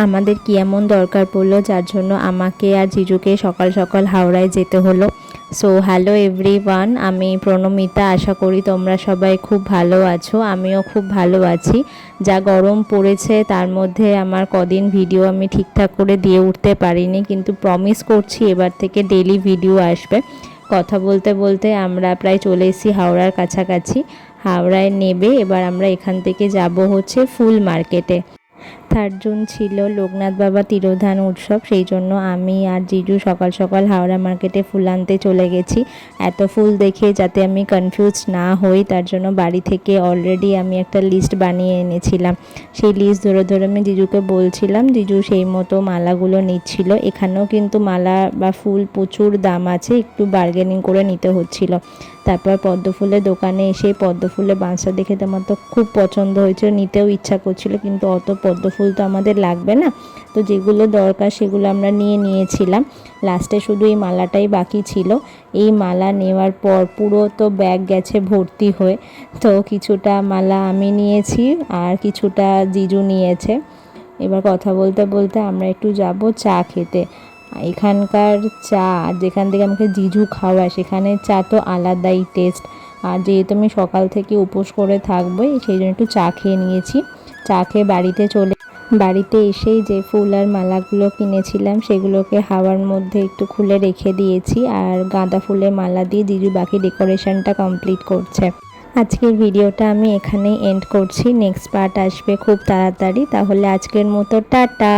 আমাদের কি এমন দরকার পড়লো যার জন্য আমাকে আর জিজুকে সকাল সকাল হাওড়ায় যেতে হলো। সো হ্যালো এভরিওয়ান, আমি প্রণমিতা। আশা করি তোমরা সবাই খুব ভালো আছো, আমিও খুব ভালো আছি। যা গরম পড়েছে তার মধ্যে আমার কদিন ভিডিও আমি ঠিকঠাক করে দিয়ে উঠতে পারিনি, কিন্তু প্রমিস করছি এবার থেকে ডেইলি ভিডিও আসবে। কথা বলতে বলতে আমরা প্রায় চলে এসেছি হাওড়ার কাছাকাছি। হাওড়ায় নেবে এবার আমরা এখান থেকে যাব হচ্ছে ফুল মার্কেটে। 3 জুন ছিল লোকনাথ বাবা তিরোধান উৎসব, সেই জন্য আমি আর জিজু সকাল সকাল হাওড়া মার্কেটে ফুল আনতে চলে গেছি। এত ফুল দেখে যাতে আমি কনফিউজ না হই তার জন্য বাড়ি থেকে অলরেডি আমি একটা লিস্ট বানিয়ে এনেছিলাম। সেই লিস্ট ধরে ধরে আমি জিজুকে বলছিলাম, জিজু সেই মতো মালাগুলো নিচ্ছিল। এখানেও কিন্তু মালা বা ফুল প্রচুর দাম আছে, একটু বার্গেনিং করে নিতে হচ্ছিল। তারপর পদ্ম ফুলের দোকানে এসে পদ্ম ফুলের বাঁশটা দেখে তো আমার তো খুব পছন্দ হয়েছিল, নিতেও ইচ্ছা করছিল, কিন্তু অত পদ্ম ফুল তো আমাদের লাগবে না। তো যেগুলো দরকার সেগুলো আমরা নিয়েছিলাম। লাস্টে শুধু এই মালাটাই বাকি ছিল। এই মালা নেওয়ার পর পুরো তো ব্যাগ গেছে ভর্তি হয়ে। তো কিছুটা মালা আমি নিয়েছি আর কিছুটা জিজু নিয়েছে। এবার কথা বলতে বলতে আমরা একটু যাব চা খেতে। এখানকার চা, যেখান থেকে আমাকে জিজু খাওয়ায়, সেখানে চা তো আলাদাই টেস্ট। আর যেহেতু আমি সকাল থেকে উপোস করে থাকবো, সেই জন্য একটু চা খেয়ে নিয়েছি। চা খেয়ে বাড়িতে এসেই যে ফুল আর মালাগুলো কিনেছিলাম সেগুলোকে হাওয়ার মধ্যে একটু খুলে রেখে দিয়েছি, আর গাঁদা ফুলের মালা দিয়ে জিজু বাকি ডেকোরেশনটা কমপ্লিট করছে। আজকের ভিডিওটা আমি এখানেই এন্ড করছি, নেক্সট পার্ট আসবে খুব তাড়াতাড়ি। তাহলে আজকের মতো টাটা।